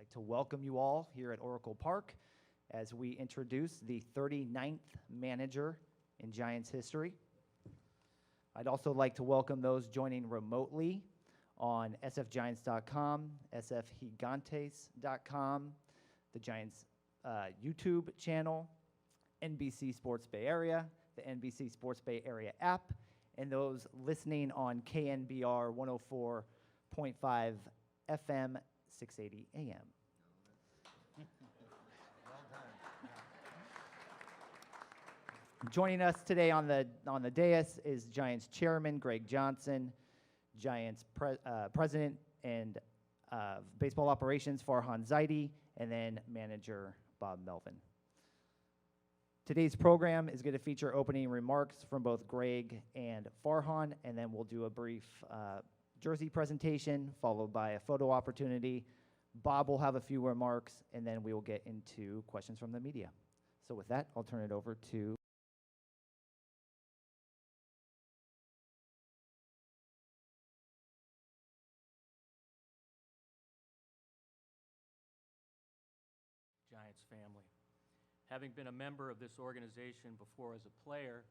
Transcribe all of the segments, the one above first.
like to welcome you all here at Oracle Park as we introduce the 39th manager in Giants history. I'd also like to welcome those joining remotely on sfgiants.com, sfgigantes.com, the Giants YouTube channel, NBC Sports Bay Area, the NBC Sports Bay Area app, and those listening on KNBR 104.5 FM, 680 AM. Joining us today on the dais is Giants Chairman Greg Johnson, Giants President and Baseball Operations Farhan Zaidi, and then Manager Bob Melvin. Today's program is going to feature opening remarks from both Greg and Farhan, and then we'll do a brief jersey presentation followed by a photo opportunity. Bob will have a few remarks, and then we will get into questions from the media. So with that, I'll turn it over to Giants family. Having been a member of this organization before as a player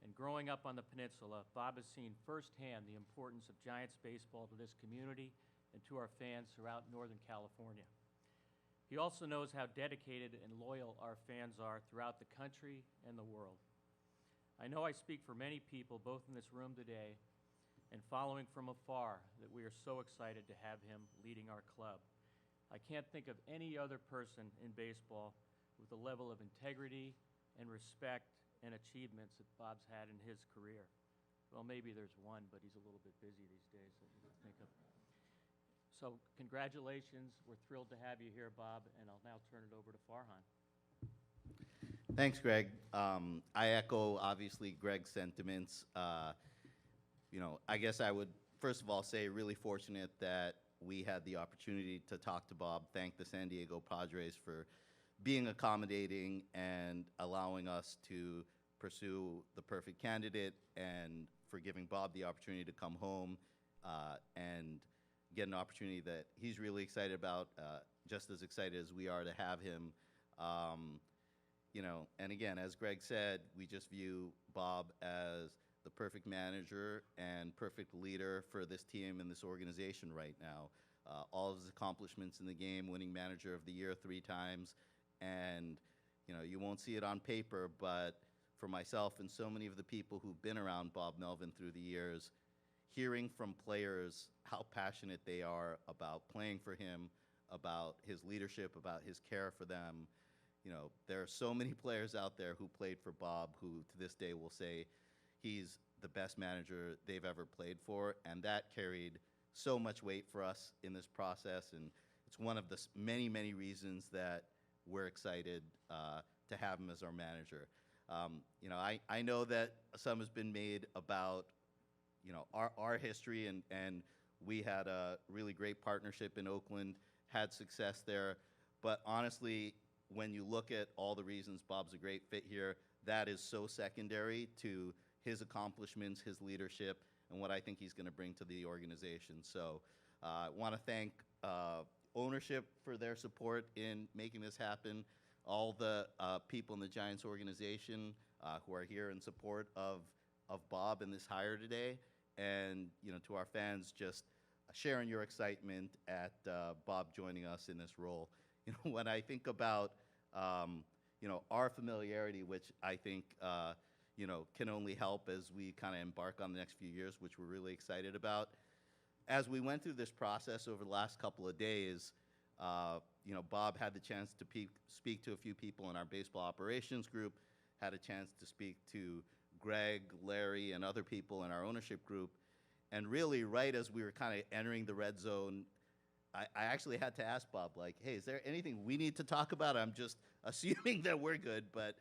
and growing up on the peninsula, Bob has seen firsthand the importance of Giants baseball to this community and to our fans throughout Northern California. He also knows how dedicated and loyal our fans are throughout the country and the world. I know I speak for many people, both in this room today and following from afar, that we are so excited to have him leading our club. I can't think of any other person in baseball with the level of integrity and respect and achievements that Bob's had in his career. Well, maybe there's one, but he's a little bit busy these days, so we can think of. So congratulations. We're thrilled to have you here, Bob, and I'll now turn it over to Farhan. Thanks, Greg. I echo, obviously, Greg's sentiments. I guess I would, first of all, say really fortunate that we had the opportunity to talk to Bob, thank the San Diego Padres for being accommodating and allowing us to pursue the perfect candidate, and for giving Bob the opportunity to come home and get an opportunity that he's really excited about, just as excited as we are to have him. And again, as Greg said, we just view Bob as the perfect manager and perfect leader for this team and this organization right now. All of his accomplishments in the game, winning Manager of the Year 3 times, and you won't see it on paper, but for myself and so many of the people who've been around Bob Melvin through the years, hearing from players how passionate they are about playing for him, about his leadership, about his care for them. There are so many players out there who played for Bob who to this day will say he's the best manager they've ever played for, and that carried so much weight for us in this process, and it's one of the many, many reasons that we're excited to have him as our manager. I know that some has been made about our history, and we had a really great partnership in Oakland, had success there, but honestly, when you look at all the reasons Bob's a great fit here, that is so secondary to his accomplishments, his leadership, and what I think he's going to bring to the organization. So I want to thank ownership for their support in making this happen, all the people in the Giants organization who are here in support of Bob and this hire today, and to our fans, just sharing your excitement at Bob joining us in this role. When I think about our familiarity, which I think can only help as we kind of embark on the next few years, which we're really excited about. As we went through this process over the last couple of days, Bob had the chance to speak to a few people in our baseball operations group, had a chance to speak to Greg, Larry, and other people in our ownership group. And really, right as we were kind of entering the red zone, I actually had to ask Bob, like, hey, is there anything we need to talk about? I'm just assuming that we're good, but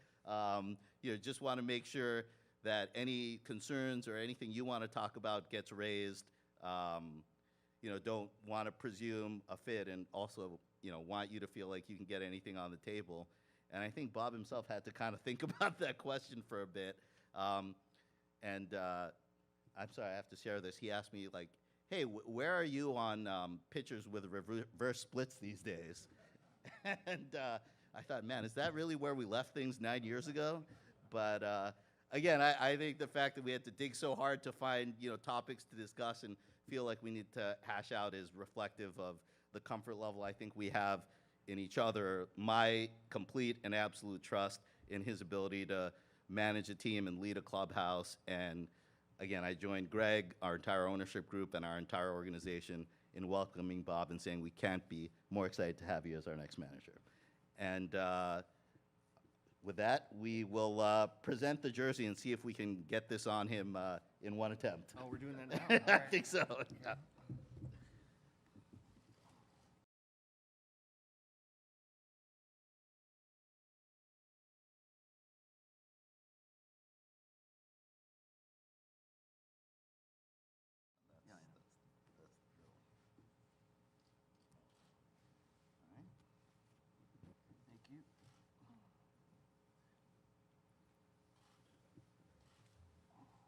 just want to make sure that any concerns or anything you want to talk about gets raised. Don't want to presume a fit, and also, want you to feel like you can get anything on the table. And I think Bob himself had to kind of think about that question for a bit. I'm sorry, I have to share this. He asked me, like, hey, where are you on pitchers with reverse splits these days? And I thought, man, is that really where we left things 9 years ago? But again, I think the fact that we had to dig so hard to find topics to discuss and feel like we need to hash out is reflective of the comfort level I think we have in each other. My complete and absolute trust in his ability to manage a team and lead a clubhouse. And again, I joined Greg, our entire ownership group, and our entire organization in welcoming Bob and saying we can't be more excited to have you as our next manager. And with that, we will present the jersey and see if we can get this on him in one attempt. Oh, we're doing that now? All I right. think so. Yeah. Thank you. That's good, 2 bucks.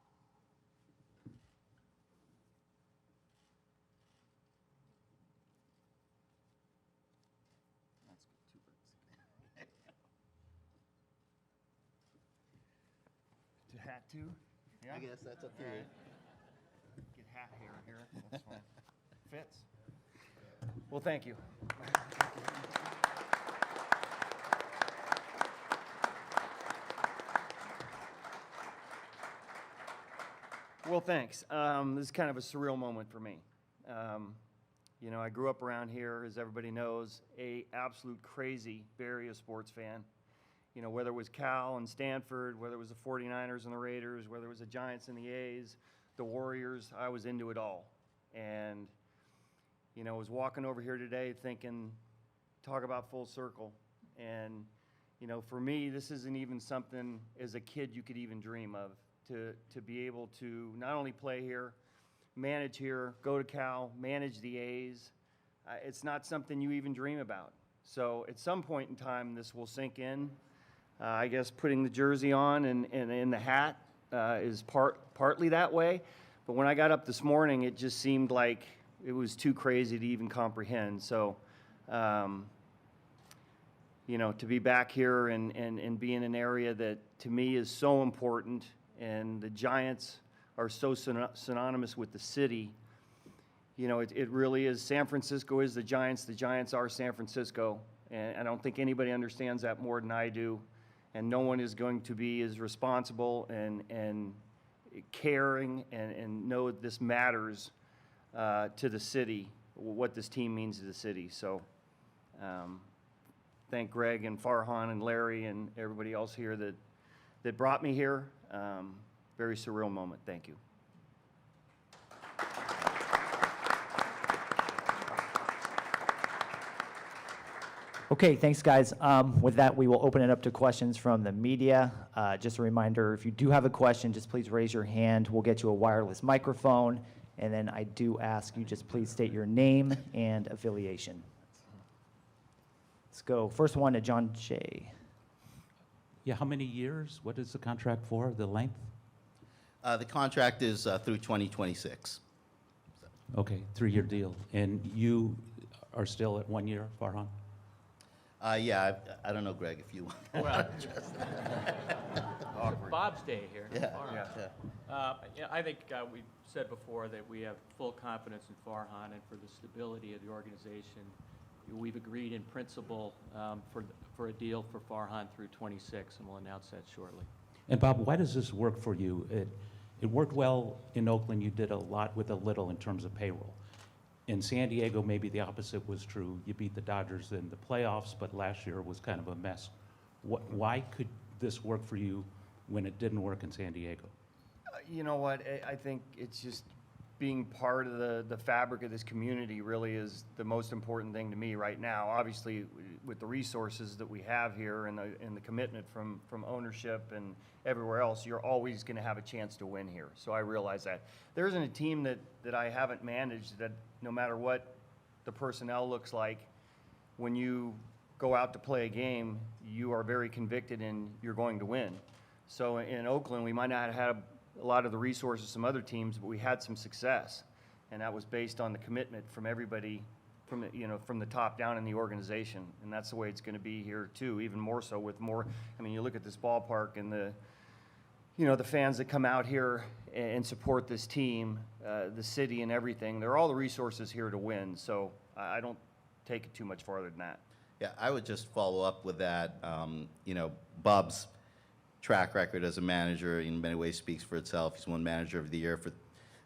To hat too? Yeah? I guess that's up to All you. right. Get hat hair here, that's fine. Fits. Well, thank you. Well, thanks. This is kind of a surreal moment for me. I grew up around here, as everybody knows, a absolute crazy Bay Area sports fan. Whether it was Cal and Stanford, whether it was the 49ers and the Raiders, whether it was the Giants and the A's, the Warriors, I was into it all. And, I was walking over here today thinking, talk about full circle. And, for me, this isn't even something as a kid you could even dream of, to be able to not only play here, manage here, go to Cal, manage the A's. It's not something you even dream about. So at some point in time, this will sink in. I guess putting the jersey on and in the hat is partly that way. But when I got up this morning, it just seemed like it was too crazy to even comprehend. So, to be back here and be in an area that to me is so important, and the Giants are so synonymous with the city. It really is. San Francisco is the Giants are San Francisco. And I don't think anybody understands that more than I do. And no one is going to be as responsible and caring and know this matters to the city, what this team means to the city. So thank Greg and Farhan and Larry and everybody else here that brought me here. Very surreal moment. Thank you. Okay, thanks, guys. With that, we will open it up to questions from the media. Just a reminder, if you do have a question, just please raise your hand. We'll get you a wireless microphone. And then I do ask you just please state your name and affiliation. Let's go. First one to John Shea. Yeah, how many years? What is the contract for, the length? The contract is through 2026. Okay, 3-year deal. And you are still at 1 year, Farhan? Yeah, I don't know, Greg, if you want. Well, Awkward. Bob's day here. Yeah, All right. yeah. I think we said before that we have full confidence in Farhan and for the stability of the organization. We've agreed in principle for a deal for Farhan through 26, and we'll announce that shortly. And Bob, why does this work for you? It worked well in Oakland. You did a lot with a little in terms of payroll. In San Diego, maybe the opposite was true. You beat the Dodgers in the playoffs, but last year was kind of a mess. Why could this work for you when it didn't work in San Diego? You know what? I think it's just being part of the fabric of this community really is the most important thing to me right now. Obviously, with the resources that we have here and the commitment from ownership and everywhere else, you're always going to have a chance to win here. So I realize that. There isn't a team that I haven't managed that no matter what the personnel looks like, when you go out to play a game, you are very convicted and you're going to win. So in Oakland, we might not have had a lot of the resources some other teams, but we had some success. And that was based on the commitment from everybody from the top down in the organization, and that's the way it's going to be here too. Even more so with more. I mean, you look at this ballpark and the fans that come out here and support this team, the city and everything. They're all the resources here to win. So I don't take it too much farther than that. Yeah, I would just follow up with that. Bob's track record as a manager in many ways speaks for itself. He's won Manager of the Year for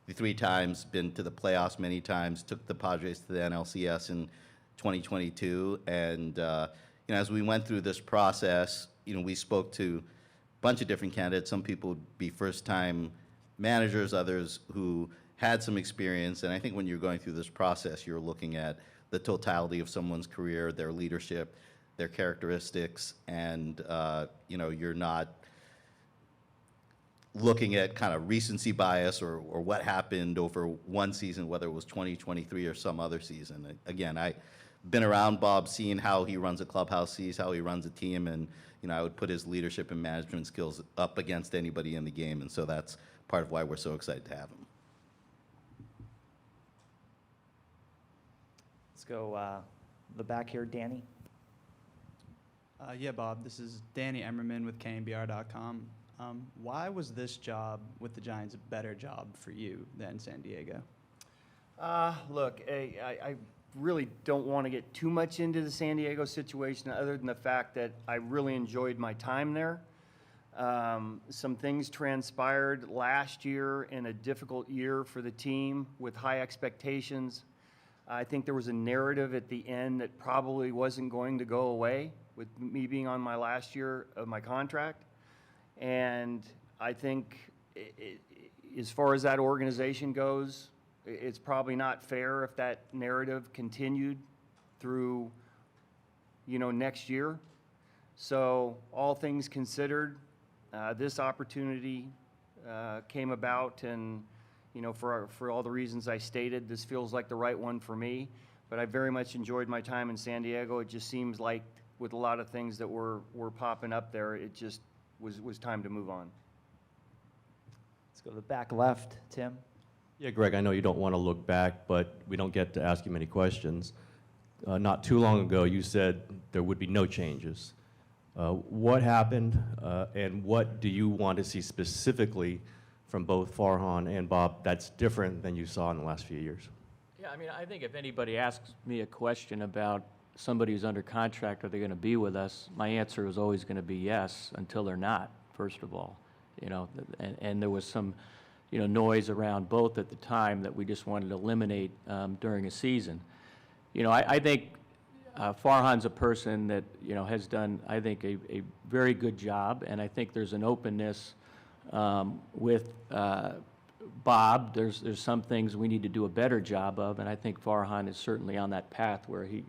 the 3 times, been to the playoffs many times, took the Padres to the NLCS in 2022. And, as we went through this process, we spoke to a bunch of different candidates. Some people would be first-time managers, others who had some experience. And I think when you're going through this process, you're looking at the totality of someone's career, their leadership, their characteristics, and you're not looking at kind of recency bias or what happened over one season, whether it was 2023 or some other season. Again, I've been around Bob, seeing how he runs a clubhouse, sees how he runs a team, and I would put his leadership and management skills up against anybody in the game, and so that's part of why we're so excited to have him. Let's go the back here, Danny. Yeah, Bob, this is Danny Emmerman with KNBR.com. Why was this job with the Giants a better job for you than San Diego? Look, I really don't want to get too much into the San Diego situation other than the fact that I really enjoyed my time there. Some things transpired last year in a difficult year for the team with high expectations. I think there was a narrative at the end that probably wasn't going to go away with me being on my last year of my contract. And I think as far as that organization goes, it's probably not fair if that narrative continued through, next year. So all things considered, this opportunity came about, and for all the reasons I stated, this feels like the right one for me. But I very much enjoyed my time in San Diego. It just seems like with a lot of things that were popping up there, it just was time to move on. Let's go to the back left, Tim. Yeah, Greg, I know you don't want to look back, but we don't get to ask you many questions. Not too long ago, you said there would be no changes. What happened, and what do you want to see specifically from both Farhan and Bob that's different than you saw in the last few years? Yeah, I think if anybody asks me a question about somebody who's under contract, are they going to be with us, my answer is always going to be yes, until they're not, first of all. And there was some, noise around both at the time that we just wanted to eliminate during a season. I think Farhan's a person that, has done, I think, a very good job, and I think there's an openness with Bob. There's some things we need to do a better job of, and I think Farhan is certainly on that path where he,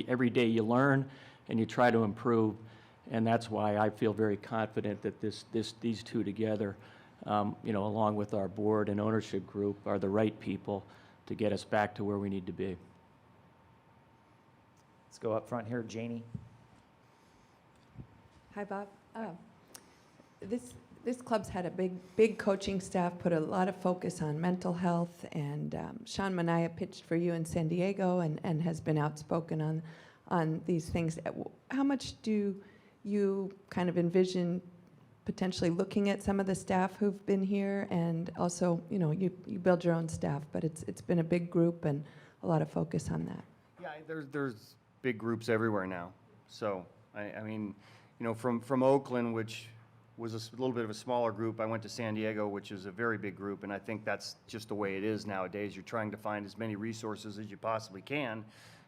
every day you learn and you try to improve, and that's why I feel very confident that these two together, along with our board and ownership group, are the right people to get us back to where we need to be. Let's go up front here, Janie. Hi, Bob. This club's had a big coaching staff, put a lot of focus on mental health, and Sean Mania pitched for you in San Diego and has been outspoken on these things. How much do you kind of envision potentially looking at some of the staff who've been here? And also, you build your own staff, but it's been a big group and a lot of focus on that. Yeah, there's big groups everywhere now. So, I mean, from Oakland, which was a little bit of a smaller group, I went to San Diego, which is a very big group, and I think that's just the way it is nowadays. You're trying to find as many resources as you possibly can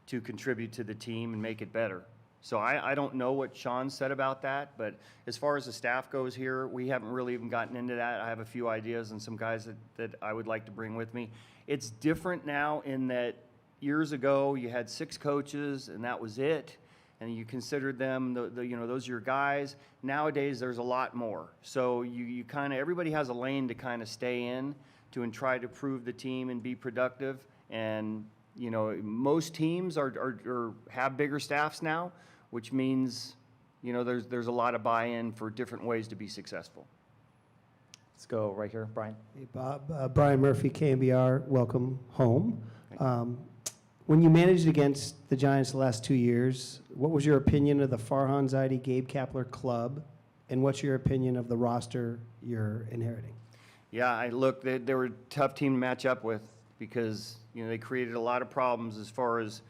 to contribute to the team and make it better. So I don't know what Sean said about that, but as far as the staff goes here, we haven't really even gotten into that. I have a few ideas and some guys that I would like to bring with me. It's different now in that years ago you had 6 coaches and that was it, and you considered them those are your guys. Nowadays there's a lot more. So you kind of, everybody has a lane to kind of stay in to and try to prove the team and be productive. And most teams have bigger staffs now, which means there's a lot of buy-in for different ways to be successful. Let's go right here, Brian. Hey, Bob. Brian Murphy, KNBR. Welcome home. When you managed against the Giants the last 2 years, what was your opinion of the Farhan Zaidi, Gabe Kapler club, and what's your opinion of the roster you're inheriting? Yeah, they were a tough team to match up with because, they created a lot of problems as far as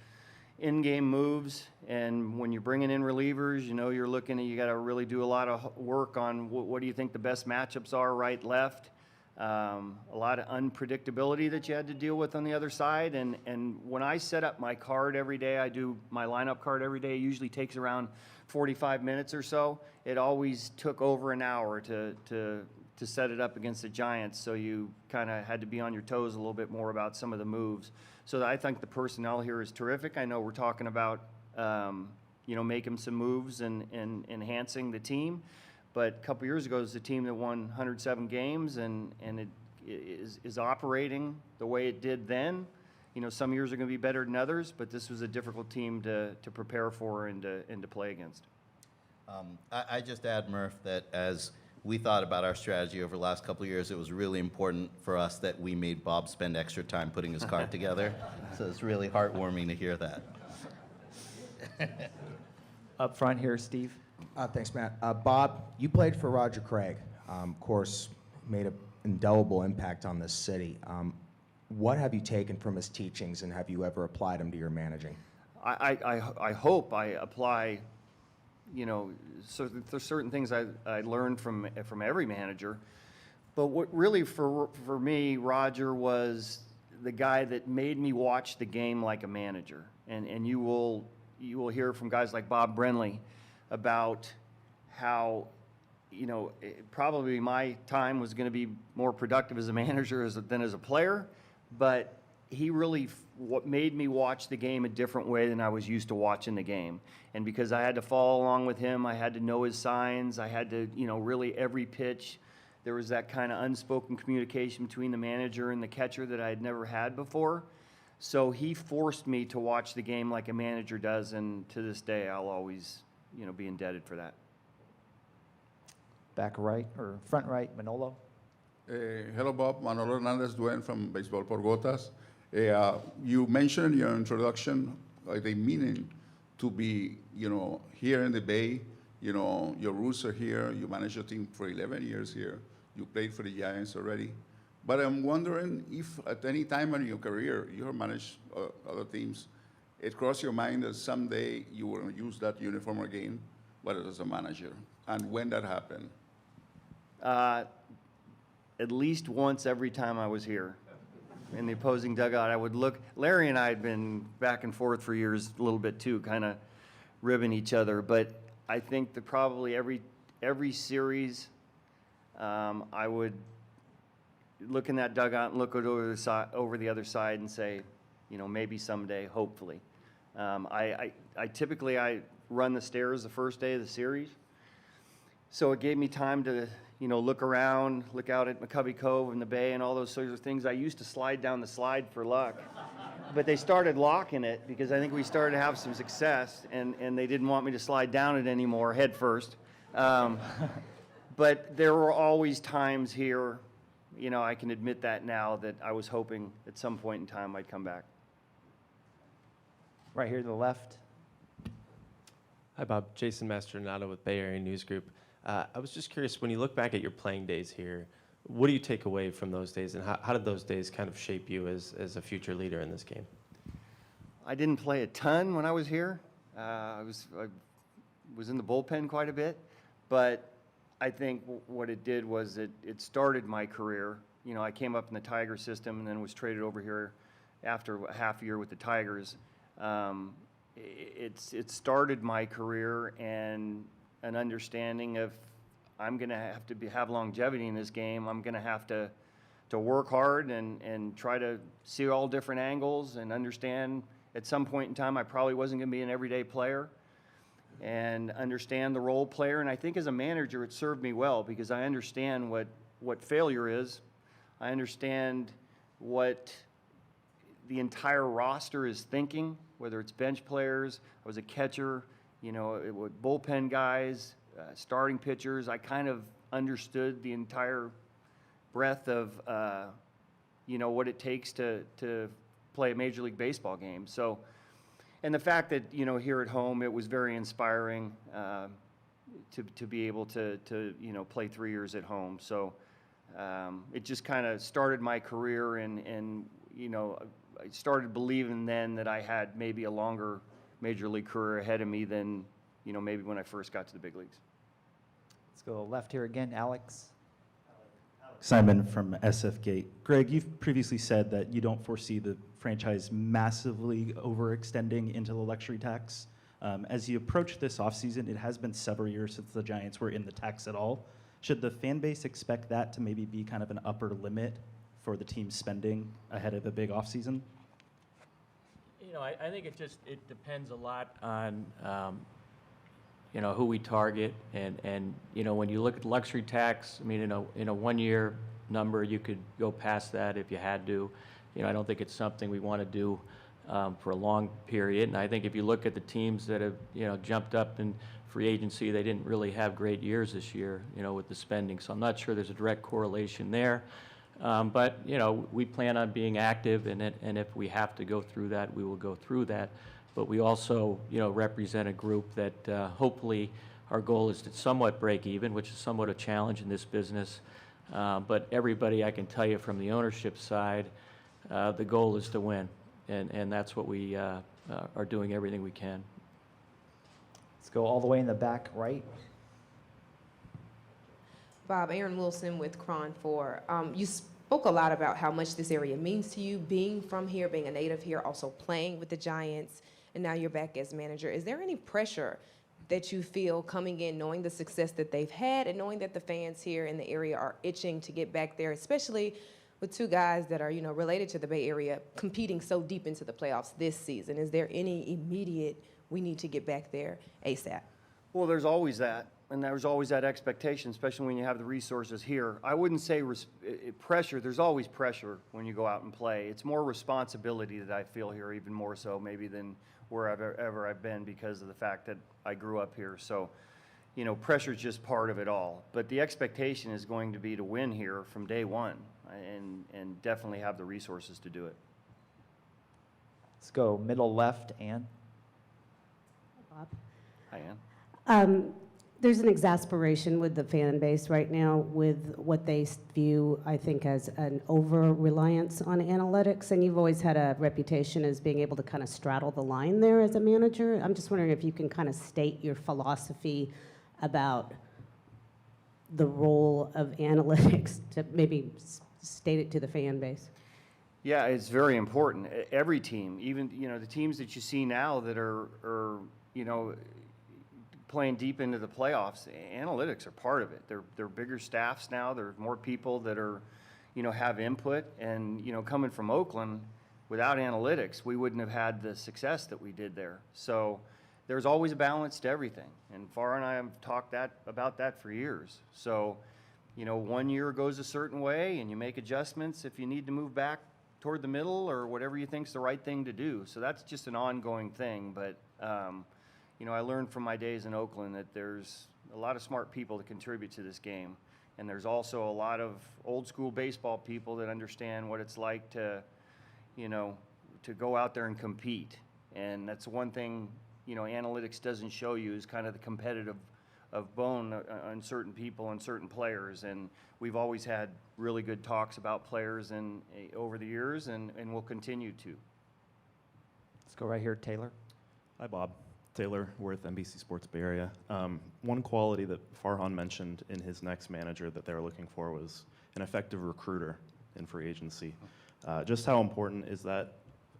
in-game moves, and when you're bringing in relievers, you're looking at, you got to really do a lot of work on what do you think the best matchups are, right, left. A lot of unpredictability that you had to deal with on the other side, and when I set up my card every day, I do my lineup card every day, it usually takes around 45 minutes or so. It always took over an hour to set it up against the Giants, so you kind of had to be on your toes a little bit more about some of the moves. So I think the personnel here is terrific. I know we're talking about, making some moves and enhancing the team, but a couple years ago, it was a team that won 107 games, and it is operating the way it did then. Some years are going to be better than others, but this was a difficult team to prepare for and to play against. I just add, Murph, that as we thought about our strategy over the last couple of years, it was really important for us that we made Bob spend extra time putting his card together. So it's really heartwarming to hear that. Up front here, Steve. Thanks, Matt. Bob, you played for Roger Craig. Of course, made an indelible impact on this city. What have you taken from his teachings, and have you ever applied them to your managing? I hope I apply, so there's certain things I learned from every manager. But what really for me, Roger was the guy that made me watch the game like a manager. And you will hear from guys like Bob Brenly about how, probably my time was going to be more productive as a manager than as a player, but he really what made me watch the game a different way than I was used to watching the game. And because I had to follow along with him, I had to know his signs, I had to, really every pitch, there was that kind of unspoken communication between the manager and the catcher that I had never had before. So he forced me to watch the game like a manager does, and to this day, I'll always, be indebted for that. Back right, or front right, Manolo. Hello, Bob. Manolo Hernandez Duen from Baseball por Gotas. You mentioned in your introduction the meaning to be, here in the Bay. Your roots are here. You managed your team for 11 years here. You played for the Giants already. But I'm wondering if at any time in your career you have managed other teams, it crossed your mind that someday you will use that uniform again, but as a manager, and when that happened? At least once every time I was here in the opposing dugout, I would look. Larry and I had been back and forth for years a little bit too, kind of ribbing each other. But I think that probably every series, I would look in that dugout and look over the other side and say, maybe someday, hopefully. I typically run the stairs the first day of the series, so it gave me time to look around, look out at McCovey Cove and the bay and all those sorts of things. I used to slide down the slide for luck, but they started locking it because I think we started to have some success, and they didn't want me to slide down it anymore head first. But there were always times here, I can admit that now, that I was hoping at some point in time I'd come back. Right here to the left. Hi, Bob. Jason Mastronato with Bay Area News Group. I was just curious, when you look back at your playing days here, what do you take away from those days, and how did those days kind of shape you as a future leader in this game? I didn't play a ton when I was here. I was in the bullpen quite a bit, but I think what it did was it started my career. I came up in the Tiger system and then was traded over here after a half year with the Tigers. It started my career and an understanding of I'm going to have to have longevity in this game. I'm going to have to work hard and try to see all different angles and understand at some point in time I probably wasn't going to be an everyday player, and understand the role player. And I think as a manager it served me well because I understand what failure is. I understand what the entire roster is thinking, whether it's bench players, I was a catcher, with bullpen guys, starting pitchers. I kind of understood the entire breadth of, what it takes to play a Major League Baseball game. So, and the fact that, you know, here at home, it was very inspiring to be able to, you know, play 3 years at home. So it just kind of started my career, and, you know, I started believing then that I had maybe a longer Major League career ahead of me than, you know, maybe when I first got to the big leagues. Let's go left here again, Alex. Simon from SF Gate. Greg, you've previously said that you don't foresee the franchise massively overextending into the luxury tax. As you approach this offseason, it has been several years since the Giants were in the tax at all. Should the fan base expect that to maybe be kind of an upper limit for the team's spending ahead of a big offseason? You know, I think it depends a lot on, you know, who we target, and you know, when you look at luxury tax, I mean, in a 1-year number, you could go past that if you had to. You know, I don't think it's something we want to do for a long period. And I think if you look at the teams that have, you know, jumped up in free agency, they didn't really have great years this year, you know, with the spending. So I'm not sure there's a direct correlation there. But, you know, we plan on being active in it, and if we have to go through that, we will go through that. But we also, you know, represent a group that hopefully our goal is to somewhat break even, which is somewhat a challenge in this business. But everybody, I can tell you from the ownership side, the goal is to win, and that's what we are doing everything we can. Let's go all the way in the back right. Bob, Aaron Wilson with Cron 4. You spoke a lot about how much this area means to you, being from here, being a native here, also playing with the Giants, and now you're back as manager. Is there any pressure that you feel coming in, knowing the success that they've had and knowing that the fans here in the area are itching to get back there, especially with two guys that are, you know, related to the Bay Area competing so deep into the playoffs this season? Is there any immediate, we need to get back there ASAP? Well, there's always that, and there's always that expectation, especially when you have the resources here. I wouldn't say pressure. There's always pressure when you go out and play. It's more responsibility that I feel here, even more so maybe than wherever I've been, because of the fact that I grew up here. So, you know, pressure is just part of it all. But the expectation is going to be to win here from day one, and definitely have the resources to do it. Let's go middle left, Ann. Bob. Hi, Ann. There's an exasperation with the fan base right now with what they view, I think, as an over-reliance on analytics, and you've always had a reputation as being able to kind of straddle the line there as a manager. I'm just wondering if you can kind of state your philosophy about the role of analytics, to maybe state it to the fan base. Yeah, it's very important. Every team, even, you know, the teams that you see now that are you know, playing deep into the playoffs, analytics are part of it. They're bigger staffs now. There's more people that are, you know, have input. And, you know, coming from Oakland, without analytics, we wouldn't have had the success that we did there. So there's always a balance to everything. And Farah and I have talked about that for years. So, you know, 1 year goes a certain way, and you make adjustments if you need to move back toward the middle or whatever you think's the right thing to do. So that's just an ongoing thing. But you know, I learned from my days in Oakland that there's a lot of smart people that contribute to this game. And there's also a lot of old school baseball people that understand what it's like to, you know, to go out there and compete. And that's one thing, you know, analytics doesn't show you, is kind of the competitive of bone on certain people and certain players. And we've always had really good talks about players and over the years, and we'll continue to. Let's go right here, Taylor. Hi, Bob. Taylor Worth, NBC Sports Bay Area. One quality that Farhan mentioned in his next manager that they were looking for was an effective recruiter in free agency. Just how important is that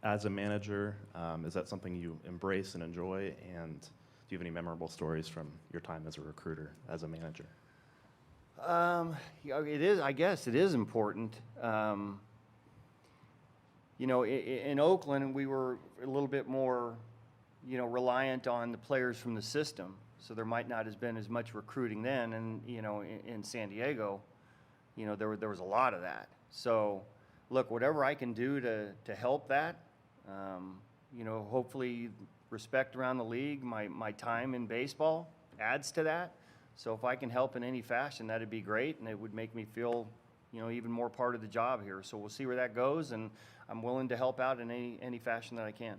as a manager? Is that something you embrace and enjoy? And do you have any memorable stories from your time as a recruiter, as a manager? It is, I guess it is important. You know, in Oakland, we were a little bit more, you know, reliant on the players from the system. So there might not have been as much recruiting then. And, you know, in San Diego, you know, there was a lot of that. So, look, whatever I can do to help that, you know, hopefully respect around the league, my time in baseball adds to that. So if I can help in any fashion, that'd be great, and it would make me feel, even more part of the job here. So we'll see where that goes, and I'm willing to help out in any fashion that I can.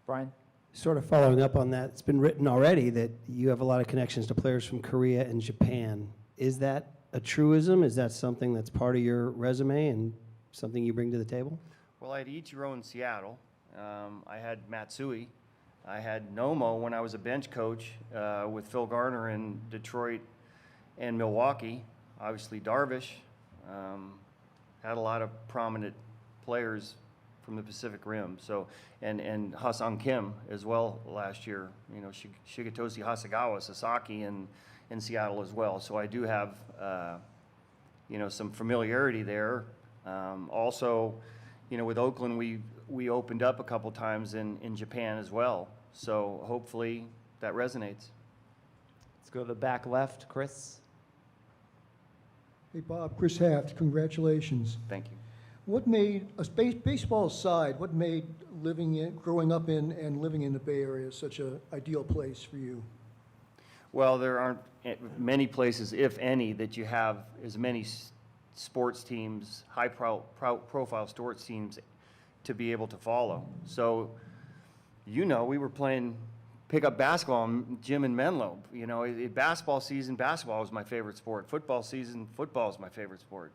Brian? Sort of following up on that, it's been written already that you have a lot of connections to players from Korea and Japan. Is that a truism? Is that something that's part of your resume and something you bring to the table? Well, I had Ichiro in Seattle. I had Matsui. I had Nomo when I was a bench coach with Phil Garner in Detroit and Milwaukee. Obviously, Darvish. Had a lot of prominent players from the Pacific Rim. So, and Ha-Seong Kim as well last year. Shigetoshi Hasagawa, Sasaki in Seattle as well. So I do have, some familiarity there. Also, with Oakland, we opened up a couple times in Japan as well. So hopefully that resonates. Let's go to the back left. Chris? Hey, Bob, Chris Haft, congratulations. Thank you. What made, baseball aside, what made growing up in and living in the Bay Area such an ideal place for you? Well, there aren't many places, if any, that you have as many sports teams, high-profile sports teams to be able to follow. So, we were playing pickup basketball in gym in Menlo. Basketball season, basketball was my favorite sport. Football season, football is my favorite sport.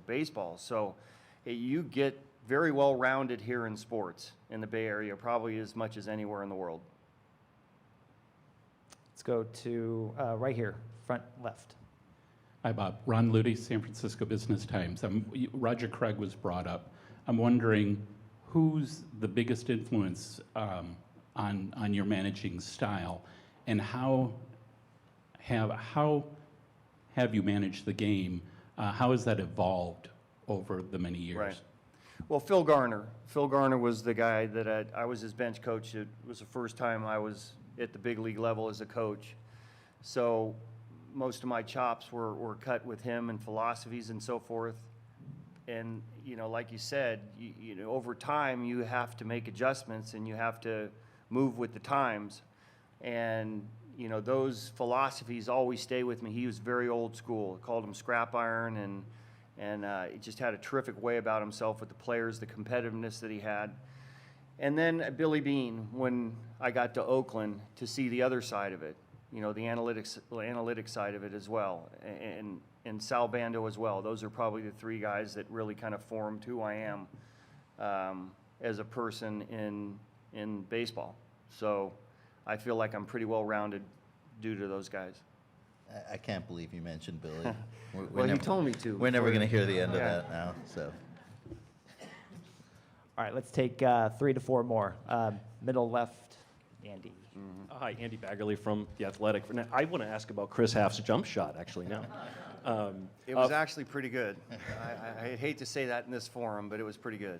Baseball. So you get very well-rounded here in sports in the Bay Area, probably as much as anywhere in the world. Let's go to right here, front left. Hi, Bob. Ron Luty, San Francisco Business Times. Roger Craig was brought up. I'm wondering who's the biggest influence on your managing style, and how have you managed the game? How has that evolved over the many years? Right. Well, Phil Garner. Phil Garner was the guy that I was his bench coach. It was the first time I was at the big league level as a coach. So most of my chops were cut with him and philosophies and so forth. And, like you said, over time you have to make adjustments and you have to move with the times. And, those philosophies always stay with me. He was very old school. I called him scrap iron, and he just had a terrific way about himself with the players, the competitiveness that he had. And then Billy Beane, when I got to Oakland, to see the other side of it, the analytics side of it as well, and Sal Bando as well. Those are probably the three guys that really kind of formed who I am as a person in baseball. So I feel like I'm pretty well-rounded due to those guys. I can't believe you mentioned Billy. Well, he told me to. We're never going to hear the end of that now. So. All right, let's take 3 to 4 more. Middle left, Andy. Hi, Andy Baggerly from The Athletic. Now, I want to ask about Chris Haft's jump shot, actually, now. It was actually pretty good. I hate to say that in this forum, but it was pretty good.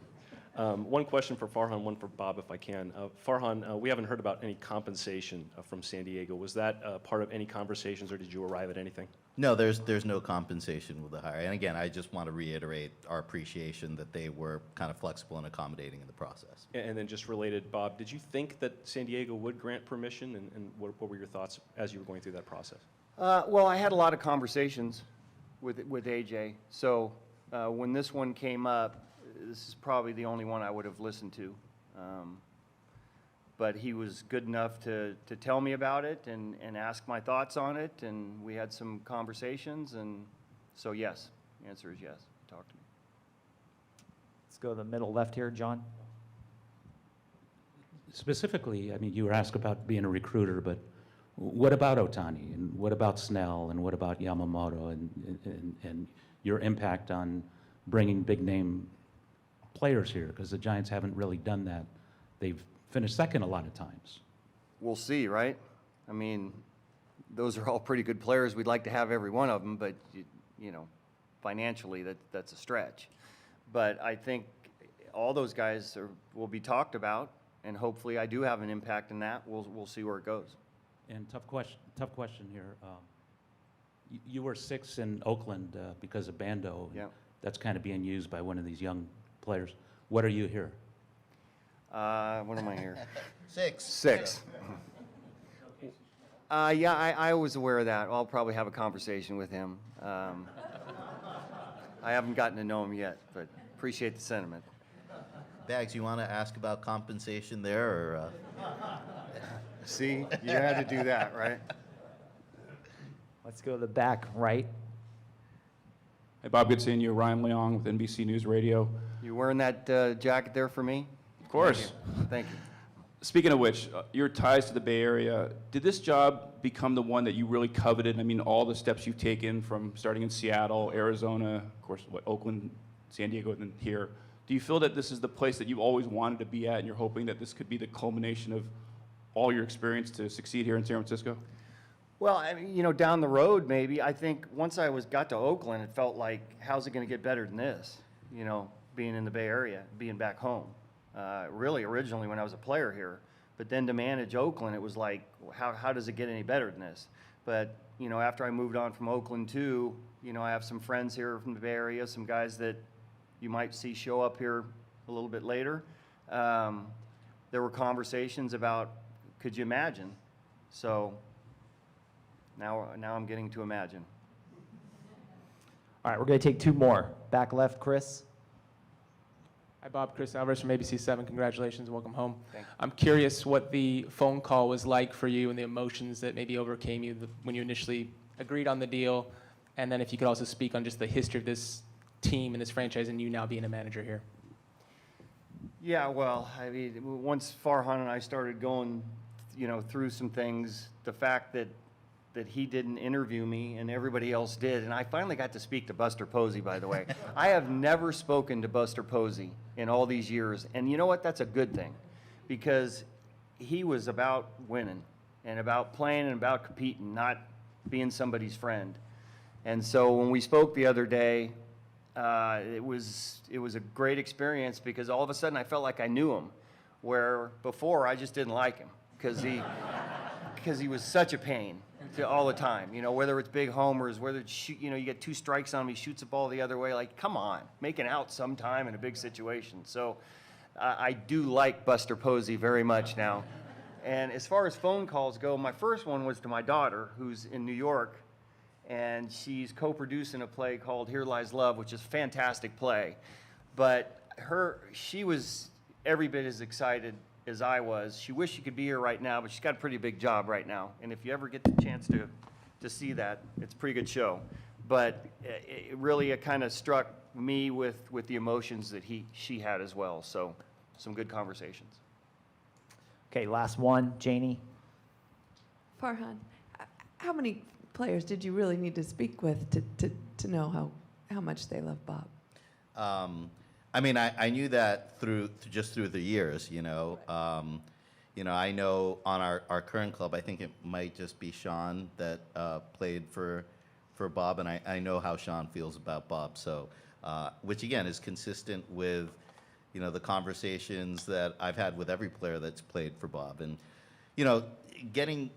One question for Farhan, one for Bob, if I can. Farhan, we haven't heard about any compensation from San Diego. Was that part of any conversations, or did you arrive at anything? No, there's no compensation with the hire. And again, I just want to reiterate our appreciation that they were kind of flexible and accommodating in the process. And then just related, Bob, did you think that San Diego would grant permission, and what were your thoughts as you were going through that process? Well, I had a lot of conversations with AJ. So when this one came up, this is probably the only one I would have listened to. But he was good enough to tell me about it and ask my thoughts on it, and we had some conversations, and so yes, the answer is yes, talk to me. Let's go to the middle left here, John. Specifically, you were asked about being a recruiter, but what about Ohtani, and what about Snell, and what about Yamamoto, and your impact on bringing big-name players here? Because the Giants haven't really done that. They've finished second a lot of times. We'll see, right? Those are all pretty good players. We'd like to have every one of them, but financially, that's a stretch. But I think all those guys will be talked about, and hopefully I do have an impact in that. We'll see where it goes. And tough question here. You were 6 in Oakland because of Bando. Yeah. That's kind of being used by one of these young players. What are you here? What am I here? 6. 6. Yeah, I was aware of that. I'll probably have a conversation with him. I haven't gotten to know him yet, but appreciate the sentiment. Bags, you want to ask about compensation there, or? See, you had to do that, right? Let's go to the back right. Hey, Bob, good seeing you. Ryan Leong with NBC News Radio. You wearing that jacket there for me? Of course. Thank you. Speaking of which, your ties to the Bay Area, did this job become the one that you really coveted? I mean, all the steps you've taken from starting in Seattle, Arizona, of course, Oakland, San Diego, and then here. Do you feel that this is the place that you've always wanted to be at, and you're hoping that this could be the culmination of all your experience to succeed here in San Francisco? Well, I mean, you know, down the road, maybe. I think once I got to Oakland, it felt like, how's it going to get better than this? You know, being in the Bay Area, being back home. Really, originally when I was a player here, but then to manage Oakland, it was like, how does it get any better than this? But, you know, after I moved on from Oakland too, you know, I have some friends here from the Bay Area, some guys that you might see show up here a little bit later. There were conversations about, could you imagine? So now I'm getting to imagine. All right, we're going to take two more. Back left, Chris. Hi, Bob. Chris Alvarez from ABC7. Congratulations and welcome home. Thank you. I'm curious what the phone call was like for you and the emotions that maybe overcame you when you initially agreed on the deal. And then if you could also speak on just the history of this team and this franchise and you now being a manager here. Yeah, well, I mean, once Farhan and I started going, you know, through some things, the fact that he didn't interview me and everybody else did, and I finally got to speak to Buster Posey, by the way. I have never spoken to Buster Posey in all these years, and you know what? That's a good thing, because he was about winning and about playing and about competing, not being somebody's friend. And so when we spoke the other day, it was a great experience, because all of a sudden I felt like I knew him, where before I just didn't like him because he was such a pain all the time. You know, whether it's big homers, whether it's you know, you get 2 strikes on him, he shoots the ball the other way. Like, come on, make it out sometime in a big situation. So I do like Buster Posey very much now. And as far as phone calls go, my first one was to my daughter, who's in New York, and she's co-producing a play called Here Lies Love, which is a fantastic play. But she was every bit as excited as I was. She wished she could be here right now, but she's got a pretty big job right now. And if you ever get the chance to see that, it's a pretty good show. But it really kind of struck me with the emotions that she had as well. So some good conversations. Okay, last one, Janie. Farhan, how many players did you really need to speak with to know how much they love Bob? I mean, I knew that just through the years, you know. You know, I know on our current club, I think it might just be Sean that played for Bob, and I know how Sean feels about Bob. So, which again is consistent with, you know, the conversations that I've had with every player that's played for Bob, and you know, getting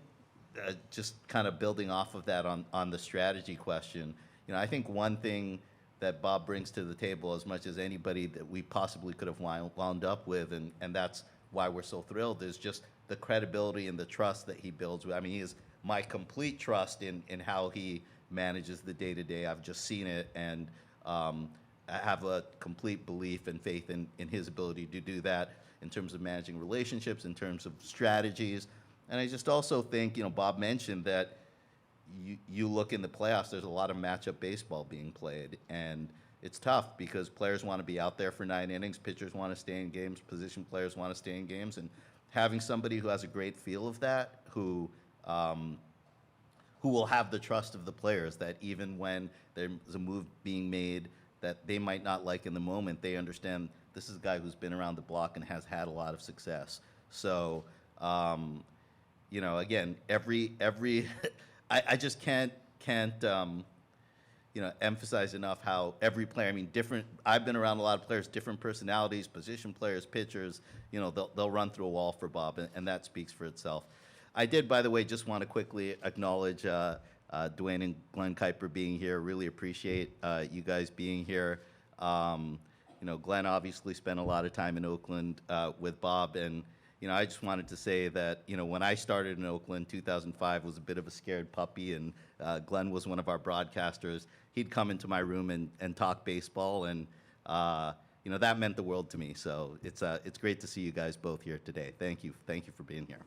just kind of building off of that on the strategy question. You know, I think one thing that Bob brings to the table as much as anybody that we possibly could have wound up with, and that's why we're so thrilled, is just the credibility and the trust that he builds. I mean, he is my complete trust in how he manages the day-to-day. I've just seen it, and I have a complete belief and faith in his ability to do that in terms of managing relationships, in terms of strategies. And I just also think, you know, Bob mentioned that you look in the playoffs, there's a lot of matchup baseball being played, and it's tough because players want to be out there for 9 innings, pitchers want to stay in games, position players want to stay in games, and having somebody who has a great feel of that, who will have the trust of the players, that even when there's a move being made that they might not like in the moment, they understand this is a guy who's been around the block and has had a lot of success. So, you know, again, every I just can't you know, emphasize enough how every player, I mean, I've been around a lot of players, different personalities, position players, pitchers, you know, they'll run through a wall for Bob, and that speaks for itself. I did, by the way, just want to quickly acknowledge Dwayne and Glenn Kuiper being here. Really appreciate you guys being here. You know, Glenn obviously spent a lot of time in Oakland with Bob, and you know, I just wanted to say that, you know, when I started in Oakland, 2005 was a bit of a scared puppy, and Glenn was one of our broadcasters. He'd come into my room and talk baseball, and you know, that meant the world to me. So it's great to see you guys both here today. Thank you for being here.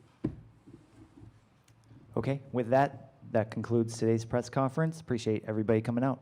Okay, with that, that concludes today's press conference. Appreciate everybody coming out.